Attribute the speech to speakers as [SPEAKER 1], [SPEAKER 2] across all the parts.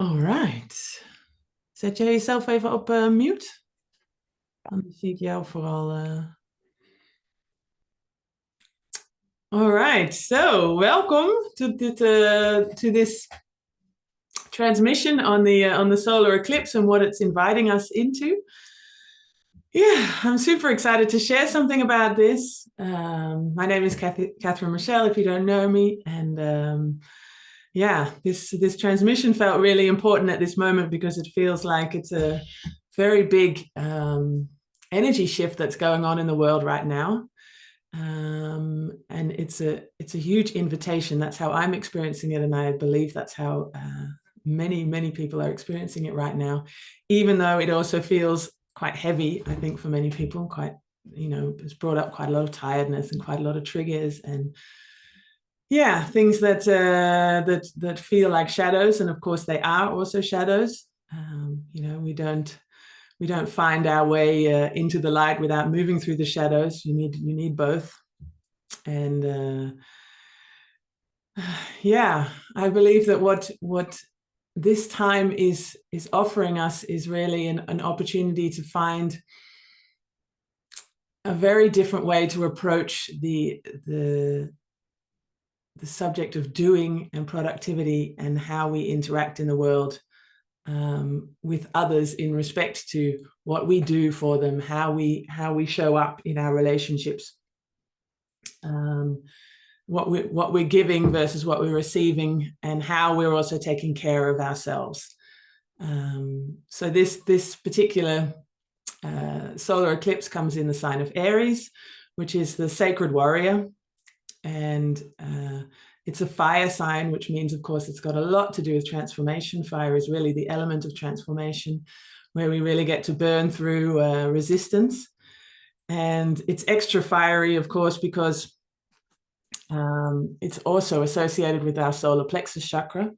[SPEAKER 1] All right. Zet jij jezelf even op mute? Dan zie ik jou vooral. All right. So welcome to this transmission on the solar eclipse and what it's inviting us into. Yeah, I'm super excited to share something about this. My name is Catherine Michelle, if you don't know me, and yeah, this transmission felt really important at this moment because it feels like it's a very big energy shift that's going on in the world right now. And it's a huge invitation. That's how I'm experiencing it, and I believe that's how many people are experiencing it right now, even though it also feels quite heavy, I think, for many people. Quite, it's brought up quite a lot of tiredness and quite a lot of triggers, and yeah, things that that feel like shadows, and of course they are also shadows. We don't find our way into the light without moving through the shadows. You need both, and yeah, I believe that what this time is offering us is really an opportunity to find a very different way to approach the subject of doing and productivity and how we interact in the world with others in respect to what we do for them, how we show up in our relationships, what we're giving versus what we're receiving, and how we're also taking care of ourselves. So this particular solar eclipse comes in the sign of Aries, which is the sacred warrior, and it's a fire sign, which means, of course, it's got a lot to do with transformation. Fire is really the element of transformation, where we really get to burn through resistance. And it's extra fiery, of course, because it's also associated with our solar plexus chakra.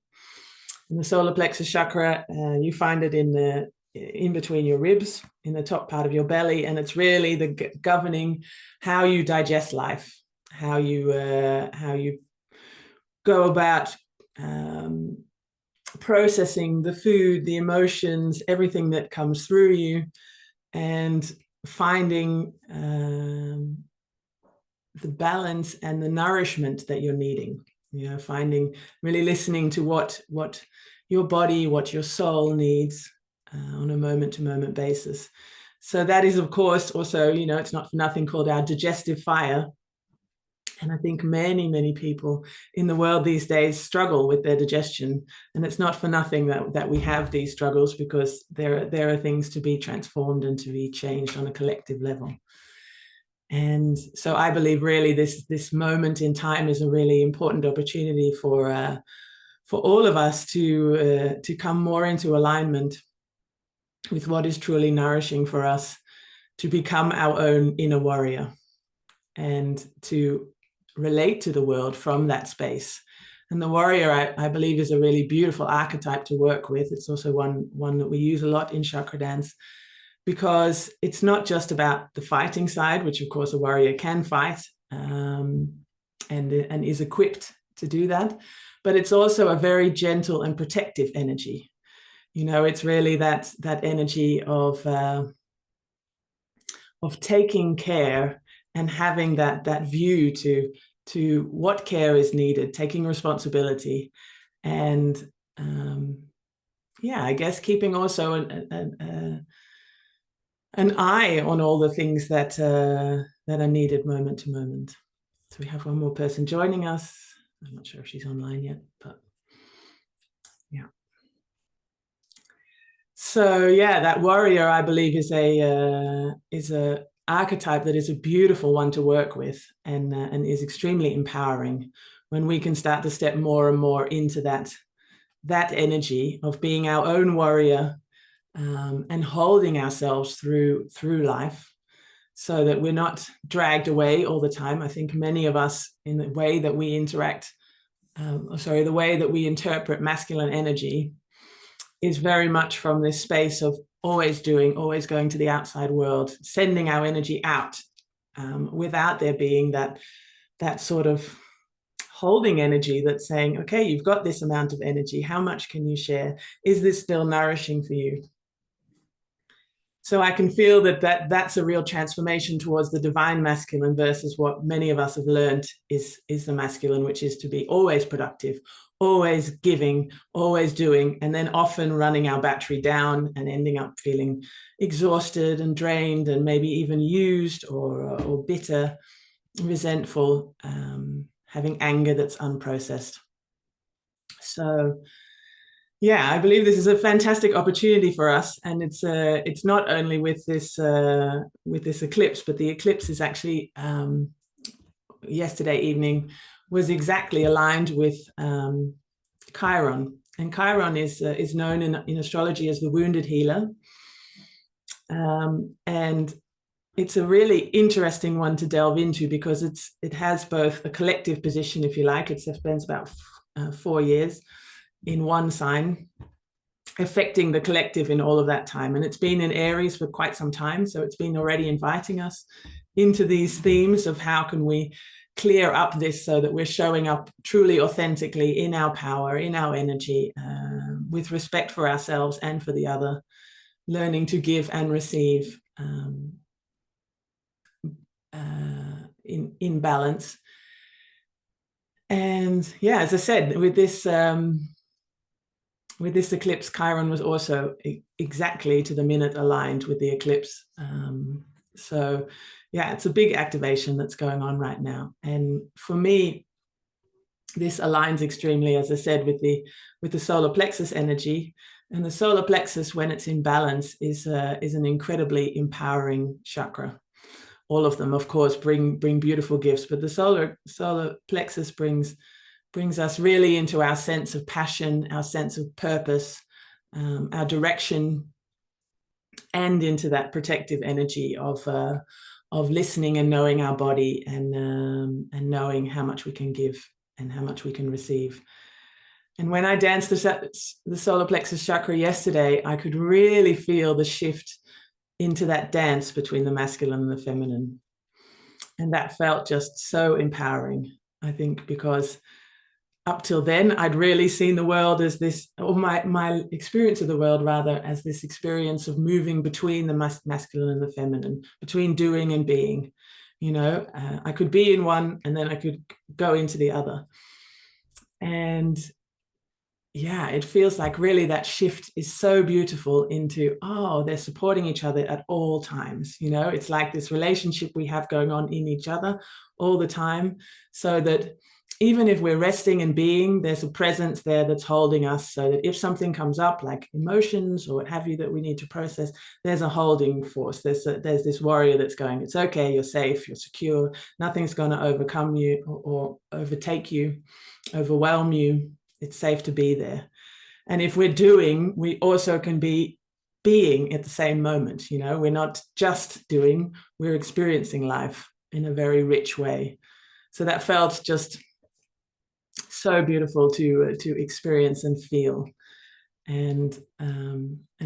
[SPEAKER 1] And the solar plexus chakra, you find it in between your ribs, in the top part of your belly, and it's really the governing how you digest life, how you go about processing the food, the emotions, everything that comes through you, and finding the balance and the nourishment that you're needing. Finding, really listening to what your body, what your soul needs on a moment-to-moment basis. So that is, of course, also, it's not for nothing called our digestive fire. And I think many people in the world these days struggle with their digestion. And it's not for nothing that we have these struggles, because there are things to be transformed and to be changed on a collective level. And so I believe really this moment in time is a really important opportunity for all of us to come more into alignment with what is truly nourishing for us, to become our own inner warrior, and to relate to the world from that space. And the warrior, I believe, is a really beautiful archetype to work with. It's also one that we use a lot in chakra dance, because it's not just about the fighting side, which of course a warrior can fight and is equipped to do that, but it's also a very gentle and protective energy. It's really that energy of taking care and having that view to what care is needed, taking responsibility, and yeah, I guess keeping also an eye on all the things that are needed moment to moment. So we have one more person joining us. I'm not sure if she's online yet, but yeah. So yeah, that warrior, I believe, is a archetype that is a beautiful one to work with, and is extremely empowering when we can start to step more and more into that energy of being our own warrior, and holding ourselves through life, so that we're not dragged away all the time. I think many of us, in the way that we interact, the way that we interpret masculine energy, is very much from this space of always going to the outside world, sending our energy out, without there being that sort of holding energy that's saying, okay, you've got this amount of energy. How much can you share? Is this still nourishing for you? So I can feel that's a real transformation towards the divine masculine versus what many of us have learned is the masculine, which is to be always productive, always giving, always doing, and then often running our battery down and ending up feeling exhausted and drained and maybe even used or bitter, resentful, having anger that's unprocessed. So yeah, I believe this is a fantastic opportunity for us, and it's not only with this eclipse, but the eclipse is actually yesterday evening was exactly aligned with Chiron, and Chiron is known in astrology as the wounded healer, and it's a really interesting one to delve into because it has both a collective position, if you like. It spends about 4 years in one sign, affecting the collective in all of that time. And it's been in Aries for quite some time. So it's been already inviting us into these themes of how can we clear up this so that we're showing up truly authentically in our power, in our energy, with respect for ourselves and for the other, learning to give and receive in balance. And yeah, as I said, with this eclipse, Chiron was also exactly to the minute aligned with the eclipse. So yeah, it's a big activation that's going on right now. And for me, this aligns extremely, as I said, with the solar plexus energy. And the solar plexus, when it's in balance, is an incredibly empowering chakra. All of them, of course, bring beautiful gifts, but the solar plexus brings us really into our sense of passion, our sense of purpose, our direction, and into that protective energy of listening and knowing our body and knowing how much we can give and how much we can receive. And when I danced the solar plexus chakra yesterday, I could really feel the shift into that dance between the masculine and the feminine. And that felt just so empowering, I think, because up till then, I'd really seen the world as this, or my experience of the world rather, as this experience of moving between the masculine and the feminine, between doing and being. You know, I could be in one and then I could go into the other. And yeah, it feels like really that shift is so beautiful into, oh, they're supporting each other at all times. You know, it's like this relationship we have going on in each other all the time, so that even if we're resting and being, there's a presence there that's holding us, so that if something comes up like emotions or what have you that we need to process, there's a holding force. There's this warrior that's going, it's okay, you're safe, you're secure, nothing's going to overcome you or overtake you, overwhelm you. It's safe to be there. And if we're doing, we also can be being at the same moment. You know, we're not just doing, we're experiencing life in a very rich way. So that felt just so beautiful to experience and feel. And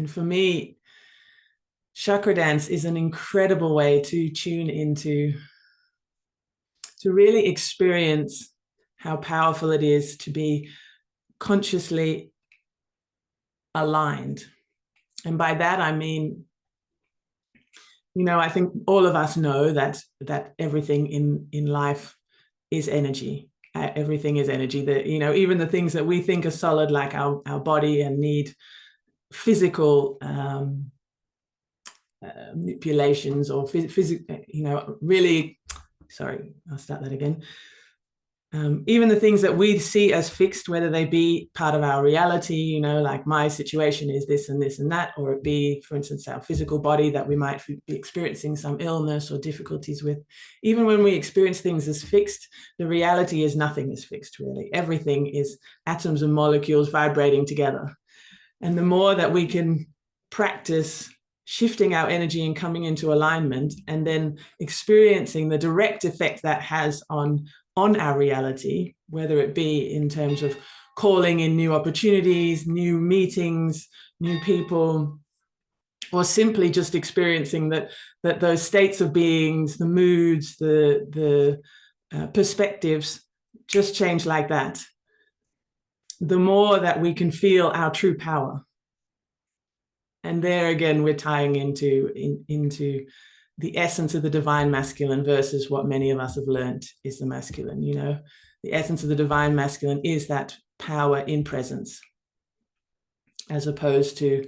[SPEAKER 1] for me, chakra dance is an incredible way to tune into, to really experience how powerful it is to be consciously aligned. And by that, I mean, you know, I think all of us know that everything in life is energy. Everything is energy. That, you know, even the things that we think are solid, like our body and need physical manipulations or physical, you know, really, sorry, I'll start that again. Even the things that we see as fixed, whether they be part of our reality, you know, like my situation is this and this and that, or it be, for instance, our physical body that we might be experiencing some illness or difficulties with. Even when we experience things as fixed, the reality is nothing is fixed, really. Everything is atoms and molecules vibrating together. And the more that we can practice shifting our energy and coming into alignment, and then experiencing the direct effect that has on our reality, whether it be in terms of calling in new opportunities, new meetings, new people, or simply just experiencing that those states of beings, the moods, the perspectives just change like that, the more that we can feel our true power. And there again, we're tying into the essence of the divine masculine versus what many of us have learned is the masculine. You know, the essence of the divine masculine is that power in presence, as opposed to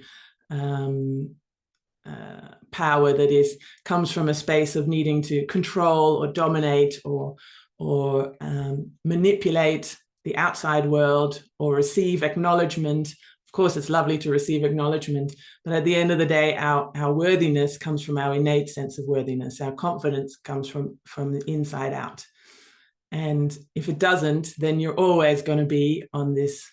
[SPEAKER 1] power that comes from a space of needing to control or dominate or manipulate the outside world or receive acknowledgement. Of course, it's lovely to receive acknowledgement, but at the end of the day, our worthiness comes from our innate sense of worthiness. Our confidence comes from the inside out. And if it doesn't, then you're always going to be on this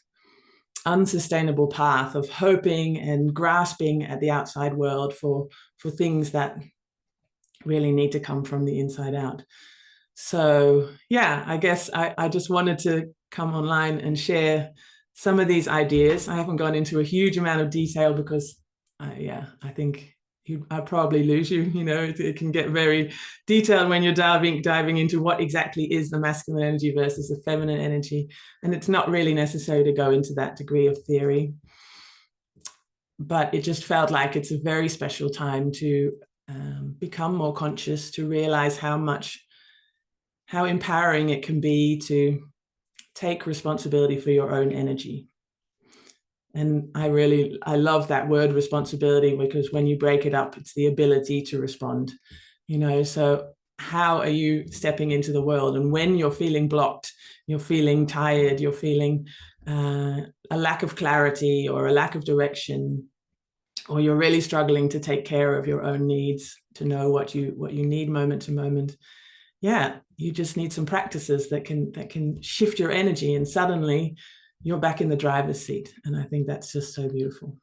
[SPEAKER 1] unsustainable path of hoping and grasping at the outside world for things that really need to come from the inside out. So yeah, I guess I just wanted to come online and share some of these ideas. I haven't gone into a huge amount of detail because I think I'd probably lose you. You know, it can get very detailed when you're diving into what exactly is the masculine energy versus the feminine energy. And it's not really necessary to go into that degree of theory. But it just felt like it's a very special time to become more conscious, to realize how empowering it can be to take responsibility for your own energy. And I love that word responsibility, because when you break it up, it's the ability to respond, you know. So how are you stepping into the world? And when you're feeling blocked, you're feeling tired, you're feeling a lack of clarity or a lack of direction, or you're really struggling to take care of your own needs, to know what you need moment to moment. Yeah, you just need some practices that can shift your energy, and suddenly you're back in the driver's seat. And I think that's just so beautiful.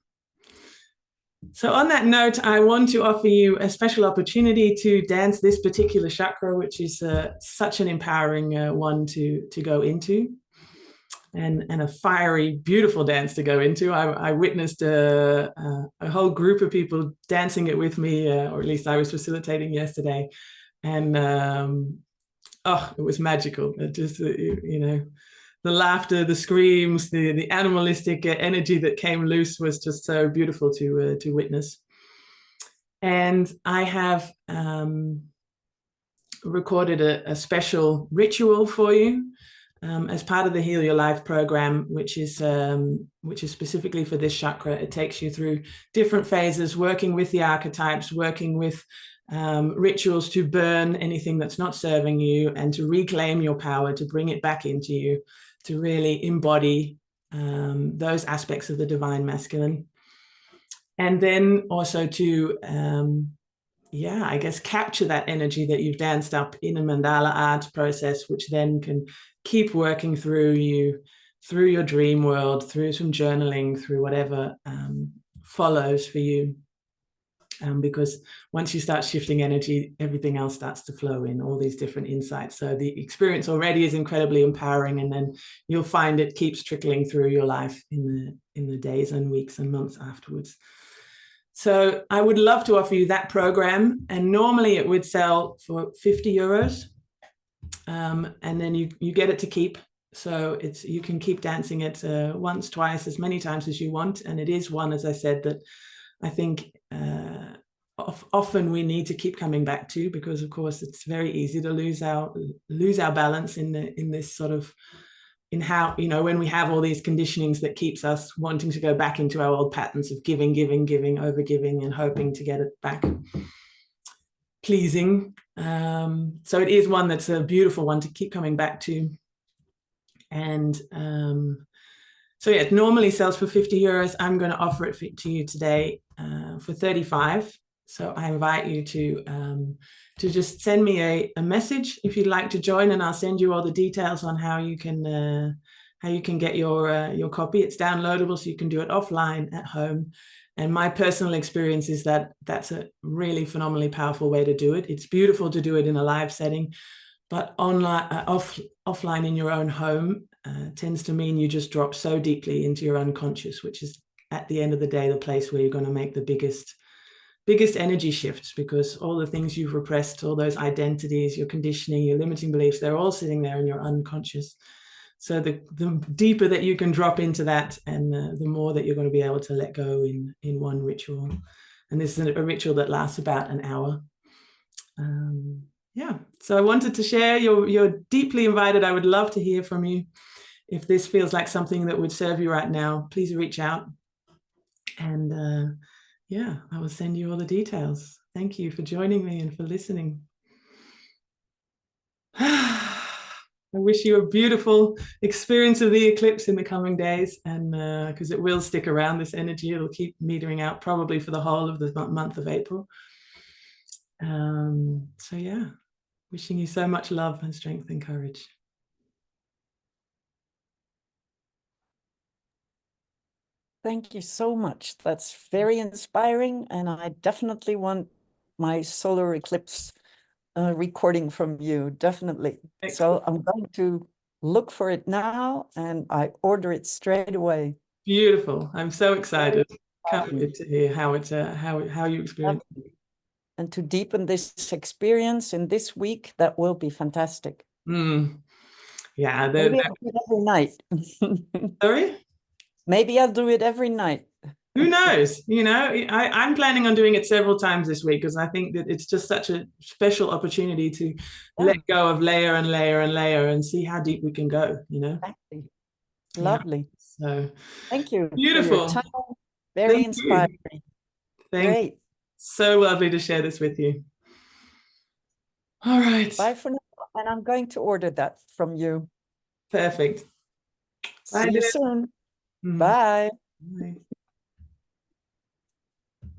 [SPEAKER 1] So on that note, I want to offer you a special opportunity to dance this particular chakra, which is such an empowering one to go into, and a fiery, beautiful dance to go into. I witnessed a whole group of people dancing it with me, or at least I was facilitating yesterday. And it was magical. It just, you know, the laughter, the screams, the animalistic energy that came loose was just so beautiful to witness. And I have recorded a special ritual for you as part of the Heal Your Life program, which is specifically for this chakra. It takes you through different phases, working with the archetypes, working with rituals to burn anything that's not serving you, and to reclaim your power, to bring it back into you, to really embody those aspects of the divine masculine. And then also to, I guess, capture that energy that you've danced up in a mandala art process, which then can keep working through you, through your dream world, through some journaling, through whatever follows for you. Because once you start shifting energy, everything else starts to flow in, all these different insights. So the experience already is incredibly empowering, and then you'll find it keeps trickling through your life in the days and weeks and months afterwards. So I would love to offer you that program, and normally it would sell for 50 euros, and then you get it to keep. So you can keep dancing it once, twice, as many times as you want. And it is one, as I said, that I think often we need to keep coming back to, because of course it's very easy to lose our balance in this sort of, in how, you know, when we have all these conditionings that keeps us wanting to go back into our old patterns of giving, over giving, and hoping to get it back, pleasing. So it is one that's a beautiful one to keep coming back to. And so yeah, it normally sells for 50 euros. I'm going to offer it to you today for 35. So I invite you to just send me a message if you'd like to join, and I'll send you all the details on how you can get your copy. It's downloadable, so you can do it offline at home. And my personal experience is that that's a really phenomenally powerful way to do it. It's beautiful to do it in a live setting, but online, offline in your own home tends to mean you just drop so deeply into your unconscious, which is at the end of the day the place where you're going to make the biggest biggest energy shifts, because all the things you've repressed, all those identities, your conditioning, your limiting beliefs, they're all sitting there in your unconscious. So the deeper that you can drop into that, and the more that you're going to be able to let go in one ritual. And this is a ritual that lasts about an hour. Yeah, so I wanted to share. You're deeply invited. I would love to hear from you. If this feels like something that would serve you right now, please reach out. And yeah, I will send you all the details. Thank you for joining me and for listening. I wish you a beautiful experience of the eclipse in the coming days, and because it will stick around, this energy, it'll keep metering out probably for the whole of the month of April. So yeah, wishing you so much love and strength and courage.
[SPEAKER 2] Thank you so much. That's very inspiring, and I definitely want my solar eclipse recording from you, definitely.
[SPEAKER 1] Excellent.
[SPEAKER 2] So I'm going to look for it now, and I order it straight away.
[SPEAKER 1] Beautiful. I'm so excited. Can't wait to hear how you experience it.
[SPEAKER 2] And to deepen this experience in this week, that will be fantastic.
[SPEAKER 1] Yeah.
[SPEAKER 2] Maybe I'll do it every night.
[SPEAKER 1] Sorry?
[SPEAKER 2] Maybe I'll do it every night.
[SPEAKER 1] Who knows? You know, I'm planning on doing it several times this week, because I think that it's just such a special opportunity to let go of layer and layer and layer and see how deep we can go, you know?
[SPEAKER 2] Exactly. Lovely.
[SPEAKER 1] Yeah. So
[SPEAKER 2] thank you
[SPEAKER 1] beautiful.
[SPEAKER 2] for your time. Very inspiring. Great.
[SPEAKER 1] So lovely to share this with you. All right.
[SPEAKER 2] Bye for now. And I'm going to order that from you.
[SPEAKER 1] Perfect.
[SPEAKER 2] See you soon.
[SPEAKER 1] Mm.
[SPEAKER 2] Bye.
[SPEAKER 1] Bye.